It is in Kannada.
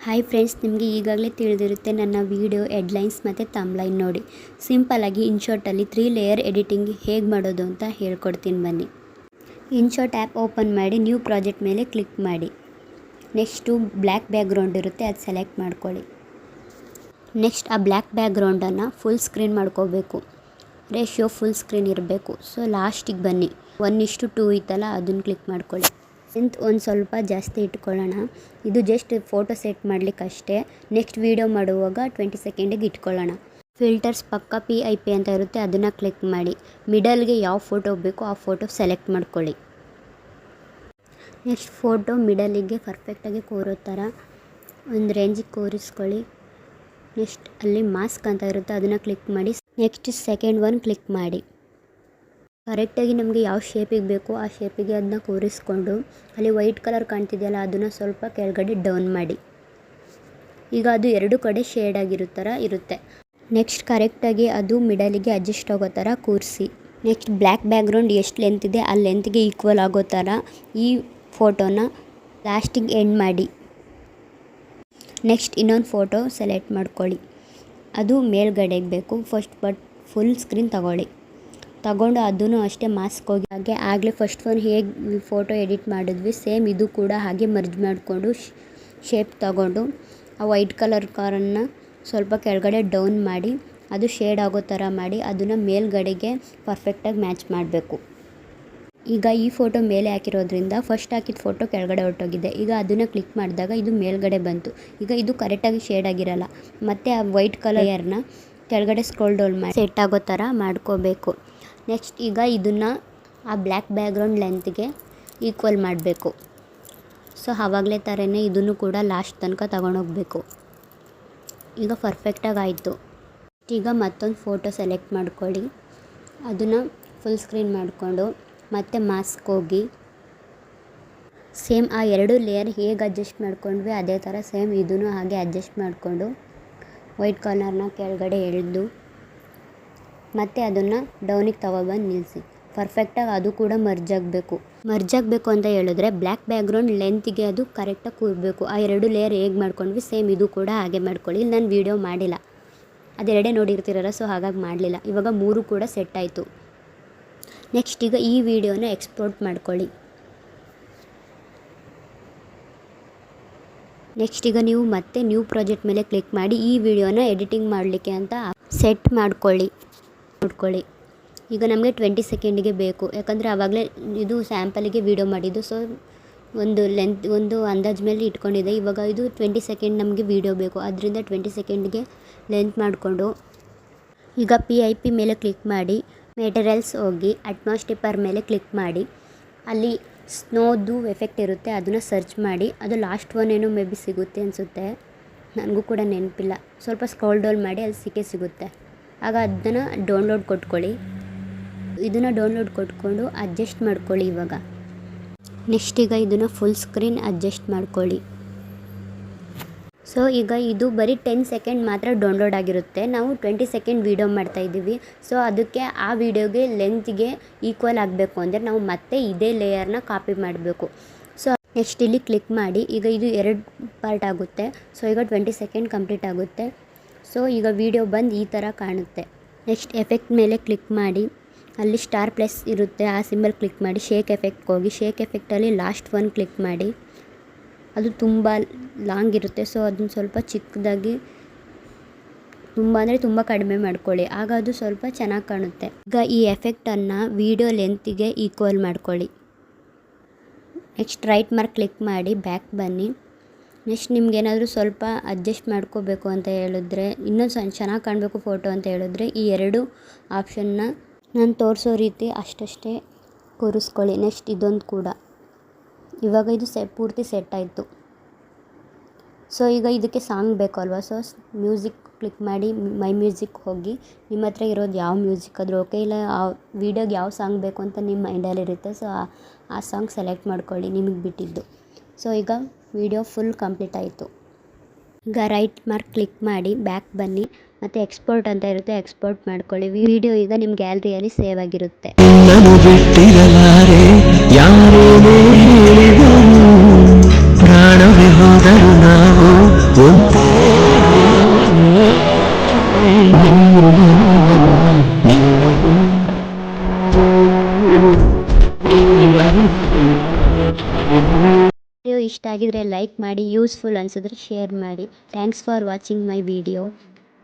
ಹಾಯ್ ಫ್ರೆಂಡ್ಸ್, ನಿಮಗೆ ಈಗಾಗಲೇ ತಿಳಿದಿರುತ್ತೆ ನನ್ನ ವಿಡಿಯೋ ಹೆಡ್ಲೈನ್ಸ್ ಮತ್ತು ತಮ್ಲೈನ್ ನೋಡಿ. ಸಿಂಪಲ್ಲಾಗಿ ಇನ್ಶಾಟಲ್ಲಿ 3 ಲೇಯರ್ ಎಡಿಟಿಂಗ್ ಹೇಗೆ ಮಾಡೋದು ಅಂತ ಹೇಳ್ಕೊಡ್ತೀನಿ ಬನ್ನಿ. ಇನ್ಶಾಟ್ ಆ್ಯಪ್ ಓಪನ್ ಮಾಡಿ ನ್ಯೂ ಪ್ರಾಜೆಕ್ಟ್ ಮೇಲೆ ಕ್ಲಿಕ್ ಮಾಡಿ. ನೆಕ್ಸ್ಟು ಬ್ಲ್ಯಾಕ್ ಬ್ಯಾಕ್ಗ್ರೌಂಡ್ ಇರುತ್ತೆ, ಅದು ಸೆಲೆಕ್ಟ್ ಮಾಡ್ಕೊಳ್ಳಿ. ನೆಕ್ಸ್ಟ್ ಆ ಬ್ಲ್ಯಾಕ್ ಬ್ಯಾಕ್ಗ್ರೌಂಡನ್ನು ಫುಲ್ ಸ್ಕ್ರೀನ್ ಮಾಡ್ಕೋಬೇಕು. ರೇಷಿಯೋ ಫುಲ್ ಸ್ಕ್ರೀನ್ ಇರಬೇಕು. ಸೊ ಲಾಸ್ಟಿಗೆ ಬನ್ನಿ, 1:2 ಇತ್ತಲ್ಲ ಅದನ್ನು ಕ್ಲಿಕ್ ಮಾಡ್ಕೊಳ್ಳಿ. ಒಂದು ಸ್ವಲ್ಪ ಜಾಸ್ತಿ ಇಟ್ಕೊಳ್ಳೋಣ. ಇದು ಜಸ್ಟ್ ಫೋಟೋ ಸೆಟ್ ಮಾಡಲಿಕ್ಕೆ ಅಷ್ಟೇ. ನೆಕ್ಸ್ಟ್ ವೀಡಿಯೋ ಮಾಡುವಾಗ 20 ಸೆಕೆಂಡಿಗೆ ಇಟ್ಕೊಳ್ಳೋಣ. ಫಿಲ್ಟರ್ಸ್ ಪಕ್ಕ PIP ಅಂತ ಇರುತ್ತೆ, ಅದನ್ನು ಕ್ಲಿಕ್ ಮಾಡಿ. ಮಿಡಲ್ಗೆ ಯಾವ ಫೋಟೋ ಬೇಕೋ ಆ ಫೋಟೋ ಸೆಲೆಕ್ಟ್ ಮಾಡ್ಕೊಳ್ಳಿ. ನೆಕ್ಸ್ಟ್ ಫೋಟೋ ಮಿಡಲಿಗೆ ಪರ್ಫೆಕ್ಟಾಗಿ ಕೂರೋ ಥರ ಒಂದು ರೇಂಜಿಗೆ ಕೂರಿಸ್ಕೊಳ್ಳಿ. ನೆಕ್ಸ್ಟ್ ಅಲ್ಲಿ ಮಾಸ್ಕ್ ಅಂತ ಇರುತ್ತೆ, ಅದನ್ನು ಕ್ಲಿಕ್ ಮಾಡಿ. ನೆಕ್ಸ್ಟ್ ಸೆಕೆಂಡ್ ಒನ್ ಕ್ಲಿಕ್ ಮಾಡಿ. ಕರೆಕ್ಟಾಗಿ ನಮಗೆ ಯಾವ ಶೇಪಿಗೆ ಬೇಕೋ ಆ ಶೇಪಿಗೆ ಅದನ್ನ ಕೂರಿಸ್ಕೊಂಡು ಅಲ್ಲಿ ವೈಟ್ ಕಲರ್ ಕಾಣ್ತಿದೆಯಲ್ಲ ಅದನ್ನು ಸ್ವಲ್ಪ ಕೆಳಗಡೆ ಡೌನ್ ಮಾಡಿ. ಈಗ ಅದು 2 ಕಡೆ ಶೇಡ್ ಆಗಿರೋ ಥರ ಇರುತ್ತೆ. ನೆಕ್ಸ್ಟ್ ಕರೆಕ್ಟಾಗಿ ಅದು ಮಿಡಲಿಗೆ ಅಡ್ಜಸ್ಟ್ ಆಗೋ ಥರ ಕೂರಿಸಿ. ನೆಕ್ಸ್ಟ್ ಬ್ಲ್ಯಾಕ್ ಬ್ಯಾಕ್ಗ್ರೌಂಡ್ ಎಷ್ಟು ಲೆಂತ್ ಇದೆ ಆ ಲೆಂತ್ಗೆ ಈಕ್ವಲ್ ಆಗೋ ಥರ ಈ ಫೋಟೋನ ಲಾಸ್ಟಿಗೆ ಎಂಡ್ ಮಾಡಿ. ನೆಕ್ಸ್ಟ್ ಇನ್ನೊಂದು ಫೋಟೋ ಸೆಲೆಕ್ಟ್ ಮಾಡ್ಕೊಳ್ಳಿ. ಅದು ಮೇಲ್ಗಡೆಗೆ ಬೇಕು. ಫುಲ್ ಸ್ಕ್ರೀನ್ ತಗೊಂಡು ಅದನ್ನು ಅಷ್ಟೇ ಮಾಸ್ಕ್ ಹೋಗಿ ಆಗಲೇ ಫಸ್ಟ್ ಒನ್ ಹೇಗೆ ಫೋಟೋ ಎಡಿಟ್ ಮಾಡಿದ್ವಿ ಸೇಮ್ ಇದು ಕೂಡ ಹಾಗೆ ಮರ್ಜ್ ಮಾಡಿಕೊಂಡು ಶೇಪ್ ತಗೊಂಡು ಆ ವೈಟ್ ಕಲರ್ ಕಾರನ್ನು ಸ್ವಲ್ಪ ಕೆಳಗಡೆ ಡೌನ್ ಮಾಡಿ ಅದು ಶೇಡ್ ಆಗೋ ಥರ ಮಾಡಿ ಅದನ್ನು ಮೇಲ್ಗಡೆಗೆ ಪರ್ಫೆಕ್ಟಾಗಿ ಮ್ಯಾಚ್ ಮಾಡಬೇಕು. ಈಗ ಈ ಫೋಟೋ ಮೇಲೆ ಹಾಕಿರೋದ್ರಿಂದ ಫಸ್ಟ್ ಹಾಕಿದ ಫೋಟೋ ಕೆಳಗಡೆ ಹೊರಟೋಗಿದೆ. ಈಗ ಅದನ್ನು ಕ್ಲಿಕ್ ಮಾಡಿದಾಗ ಇದು ಮೇಲ್ಗಡೆ ಬಂತು. ಈಗ ಇದು ಕರೆಕ್ಟಾಗಿ ಶೇಡ್ ಆಗಿರಲ್ಲ. ಮತ್ತು ಆ ವೈಟ್ ಕಲರ್ನ ಕೆಳಗಡೆ ಸ್ಕ್ರೋಲ್ ಡೌನ್ ಮಾಡಿ ಸೆಟ್ ಆಗೋ ಥರ ಮಾಡ್ಕೋಬೇಕು. ನೆಕ್ಸ್ಟ್ ಈಗ ಇದನ್ನು ಆ ಬ್ಲ್ಯಾಕ್ ಬ್ಯಾಕ್ಗ್ರೌಂಡ್ ಲೆಂತ್ಗೆ ಈಕ್ವಲ್ ಮಾಡಬೇಕು. ಸೊ ಆವಾಗಲೇ ಥರನೇ ಇದನ್ನು ಕೂಡ ಲಾಸ್ಟ್ ತನಕ ತಗೊಂಡೋಗ್ಬೇಕು. ಈಗ ಪರ್ಫೆಕ್ಟಾಗಿ ಆಯಿತು. ಈಗ ಮತ್ತೊಂದು ಫೋಟೋ ಸೆಲೆಕ್ಟ್ ಮಾಡ್ಕೊಳ್ಳಿ. ಅದನ್ನು ಫುಲ್ ಸ್ಕ್ರೀನ್ ಮಾಡಿಕೊಂಡು ಮತ್ತೆ ಮಾಸ್ಕ್ ಹೋಗಿ ಸೇಮ್ ಆ 2 ಲೇಯರ್ ಹೇಗೆ ಅಡ್ಜಸ್ಟ್ ಮಾಡ್ಕೊಂಡ್ವಿ ಅದೇ ಥರ ಸೇಮ್ ಇದನ್ನು ಹಾಗೆ ಅಡ್ಜಸ್ಟ್ ಮಾಡಿಕೊಂಡು ವೈಟ್ ಕಾರ್ನರ್ನ ಕೆಳಗಡೆ ಎಳೆದು ಮತ್ತು ಅದನ್ನು ಡೌನಿಗೆ ತಗೊಬಂದು ನಿಲ್ಲಿಸಿ. ಪರ್ಫೆಕ್ಟಾಗಿ ಅದು ಕೂಡ ಮರ್ಜ್ ಆಗಬೇಕು ಅಂತ ಹೇಳಿದ್ರೆ ಬ್ಲ್ಯಾಕ್ ಬ್ಯಾಕ್ಗ್ರೌಂಡ್ ಲೆಂತಿಗೆ ಅದು ಕರೆಕ್ಟಾಗಿ ಕೂರಬೇಕು. ಆ 2 ಲೇಯರ್ ಹೇಗೆ ಮಾಡ್ಕೊಂಡ್ವಿ ಸೇಮ್ ಇದು ಕೂಡ ಹಾಗೆ ಮಾಡ್ಕೊಳ್ಳಿ. ಇಲ್ಲಿ ನಾನು ವೀಡಿಯೋ ಮಾಡಿಲ್ಲ, ಅದೆರಡೇ ನೋಡಿರ್ತೀರಲ್ಲ, ಸೊ ಹಾಗಾಗಿ ಮಾಡಲಿಲ್ಲ. ಇವಾಗ 3 ಕೂಡ ಸೆಟ್ ಆಯಿತು. ನೆಕ್ಸ್ಟ್ ಈಗ ಈ ವಿಡಿಯೋನ ಎಕ್ಸ್ಪೋರ್ಟ್ ಮಾಡ್ಕೊಳ್ಳಿ. ನೆಕ್ಸ್ಟ್ ಈಗ ನೀವು ಮತ್ತೆ ನ್ಯೂ ಪ್ರಾಜೆಕ್ಟ್ ಮೇಲೆ ಕ್ಲಿಕ್ ಮಾಡಿ ಈ ವಿಡಿಯೋನ ಎಡಿಟಿಂಗ್ ಮಾಡಲಿಕ್ಕೆ ಅಂತ ಸೆಟ್ ಮಾಡ್ಕೊಳ್ಳಿ. ಈಗ ನಮಗೆ 20 ಸೆಕೆಂಡಿಗೆ ಬೇಕು, ಯಾಕಂದರೆ ಆವಾಗಲೇ ಇದು ಸ್ಯಾಂಪಲಿಗೆ ವಿಡಿಯೋ ಮಾಡಿದ್ದು. ಸೊ ಒಂದು ಅಂದಾಜು ಮೇಲೆ ಇಟ್ಕೊಂಡಿದೆ. ಇವಾಗ ಇದು 20 ಸೆಕೆಂಡ್ ನಮಗೆ ವಿಡಿಯೋ ಬೇಕು, ಅದರಿಂದ 20 ಸೆಕೆಂಡ್ಗೆ ಲೆಂತ್ ಮಾಡಿಕೊಂಡು ಈಗ PIP ಮೇಲೆ ಕ್ಲಿಕ್ ಮಾಡಿ. ಮೆಟೀರಿಯಲ್ಸ್ ಹೋಗಿ ಅಟ್ಮಾಸ್ಟಿಪರ್ ಮೇಲೆ ಕ್ಲಿಕ್ ಮಾಡಿ. ಅಲ್ಲಿ ಸ್ನೋದು ಎಫೆಕ್ಟ್ ಇರುತ್ತೆ, ಅದನ್ನು ಸರ್ಚ್ ಮಾಡಿ. ಅದು ಲಾಸ್ಟ್ ಒನ್ ಏನೋ ಮೇ ಬಿ ಸಿಗುತ್ತೆ ಅನಿಸುತ್ತೆ, ನನಗೂ ಕೂಡ ನೆನಪಿಲ್ಲ. ಸ್ವಲ್ಪ ಸ್ಕ್ರೋಲ್ ಡೌನ್ ಮಾಡಿ ಅಲ್ಲಿ ಸಿಗುತ್ತೆ. ಆಗ ಅದನ್ನು ಡೌನ್ಲೋಡ್ ಕೊಟ್ಕೊಳ್ಳಿ. ಇದನ್ನು ಡೌನ್ಲೋಡ್ ಕೊಟ್ಕೊಂಡು ಅಡ್ಜಸ್ಟ್ ಮಾಡ್ಕೊಳ್ಳಿ. ಇವಾಗ ನೆಕ್ಸ್ಟ್ ಈಗ ಇದನ್ನು ಫುಲ್ ಸ್ಕ್ರೀನ್ ಅಡ್ಜಸ್ಟ್ ಮಾಡ್ಕೊಳ್ಳಿ. ಸೊ ಈಗ ಇದು ಬರೀ 10 ಸೆಕೆಂಡ್ ಮಾತ್ರ ಡೌನ್ಲೋಡ್ ಆಗಿರುತ್ತೆ. ನಾವು 20 ಸೆಕೆಂಡ್ ವೀಡಿಯೋ ಮಾಡ್ತಾಯಿದ್ದೀವಿ. ಸೊ ಅದಕ್ಕೆ ಆ ವಿಡಿಯೋಗೆ ಲೆಂತ್ಗೆ ಈಕ್ವಲ್ ಆಗಬೇಕು ಅಂದರೆ ನಾವು ಮತ್ತೆ ಇದೇ ಲೇಯರ್ನ ಕಾಪಿ ಮಾಡಬೇಕು. ಸೊ ನೆಕ್ಸ್ಟ್ ಇಲ್ಲಿ ಕ್ಲಿಕ್ ಮಾಡಿ. ಈಗ ಇದು 2 ಪಾರ್ಟ್ ಆಗುತ್ತೆ. ಸೊ ಈಗ 20 ಸೆಕೆಂಡ್ ಕಂಪ್ಲೀಟ್ ಆಗುತ್ತೆ. ಸೊ ಈಗ ವಿಡಿಯೋ ಬಂದು ಈ ಥರ ಕಾಣುತ್ತೆ. ನೆಕ್ಸ್ಟ್ ಎಫೆಕ್ಟ್ ಮೇಲೆ ಕ್ಲಿಕ್ ಮಾಡಿ. ಅಲ್ಲಿ ಸ್ಟಾರ್ ಪ್ಲಸ್ ಇರುತ್ತೆ, ಆ ಸಿಂಬಲ್ ಕ್ಲಿಕ್ ಮಾಡಿ. ಶೇಕ್ ಎಫೆಕ್ಟ್ಗೆ ಹೋಗಿ ಶೇಕ್ ಎಫೆಕ್ಟಲ್ಲಿ ಲಾಸ್ಟ್ ಒನ್ ಕ್ಲಿಕ್ ಮಾಡಿ. ಅದು ತುಂಬ ಲಾಂಗ್ ಇರುತ್ತೆ, ಸೊ ಅದನ್ನು ಸ್ವಲ್ಪ ಚಿಕ್ಕದಾಗಿ ತುಂಬ ಕಡಿಮೆ ಮಾಡ್ಕೊಳ್ಳಿ. ಆಗ ಅದು ಸ್ವಲ್ಪ ಚೆನ್ನಾಗಿ ಕಾಣುತ್ತೆ. ಈಗ ಈ ಎಫೆಕ್ಟನ್ನು ವಿಡಿಯೋ ಲೆಂತಿಗೆ ಈಕ್ವಲ್ ಮಾಡ್ಕೊಳ್ಳಿ. ನೆಕ್ಸ್ಟ್ ರೈಟ್ ಮಾರ್ಕ್ ಕ್ಲಿಕ್ ಮಾಡಿ ಬ್ಯಾಕ್ ಬನ್ನಿ. ನೆಕ್ಸ್ಟ್ ನಿಮ್ಗೇನಾದರೂ ಸ್ವಲ್ಪ ಅಡ್ಜಸ್ಟ್ ಮಾಡ್ಕೋಬೇಕು ಅಂತ ಹೇಳಿದ್ರೆ, ಇನ್ನೊಂದು ಚೆನ್ನಾಗಿ ಕಾಣಬೇಕು ಫೋಟೋ ಅಂತ ಹೇಳಿದ್ರೆ ಈ 2 ಆಪ್ಷನ್ನ ನಾನು ತೋರಿಸೋ ರೀತಿ ಅಷ್ಟೇ ಕೂರಿಸ್ಕೊಳ್ಳಿ. ನೆಕ್ಸ್ಟ್ ಇದೊಂದು ಕೂಡ ಇವಾಗ ಇದು ಪೂರ್ತಿ ಸೆಟ್ ಆಯಿತು. ಸೊ ಈಗ ಇದಕ್ಕೆ ಸಾಂಗ್ ಬೇಕಲ್ವ, ಸೊ ಮ್ಯೂಸಿಕ್ ಕ್ಲಿಕ್ ಮಾಡಿ ಮೈ ಮ್ಯೂಸಿಕ್ ಹೋಗಿ ನಿಮ್ಮ ಹತ್ರ ಇರೋದು ಯಾವ ಮ್ಯೂಸಿಕ್ ಆದರೂ ಓಕೆ, ಇಲ್ಲ ಆ ವಿಡಿಯೋಗೆ ಯಾವ ಸಾಂಗ್ ಬೇಕು ಅಂತ ನಿಮ್ಮ ಮೈಂಡಲ್ಲಿರುತ್ತೆ. ಸೊ ಆ ಸಾಂಗ್ ಸೆಲೆಕ್ಟ್ ಮಾಡ್ಕೊಳ್ಳಿ ನಿಮಗೆ ಬಿಟ್ಟಿದ್ದು. ಸೊ ಈಗ ವಿಡಿಯೋ ಫುಲ್ ಕಂಪ್ಲೀಟ್ ಆಯಿತು. ಈಗ ರೈಟ್ ಮಾರ್ಕ್ ಕ್ಲಿಕ್ ಮಾಡಿ ಬ್ಯಾಕ್ ಬನ್ನಿ. ಮತ್ತು ಎಕ್ಸ್ಪೋರ್ಟ್ ಅಂತ ಇರುತ್ತೆ, ಎಕ್ಸ್ಪೋರ್ಟ್ ಮಾಡ್ಕೊಳ್ಳಿ. ವಿಡಿಯೋ ಈಗ ನಿಮ್ಮ ಗ್ಯಾಲರಿಯಲ್ಲಿ ಸೇವ್ ಆಗಿರುತ್ತೆ. ಪ್ರಾಣವೇ ಹೋದರು ನಾವು ವಿಡಿಯೋ ಇಷ್ಟ ಆಗಿದ್ರೆ ಲೈಕ್ ಮಾಡಿ, ಯೂಸ್ಫುಲ್ ಅನಿಸಿದ್ರೆ ಶೇರ್ ಮಾಡಿ. Thanks for watching my video.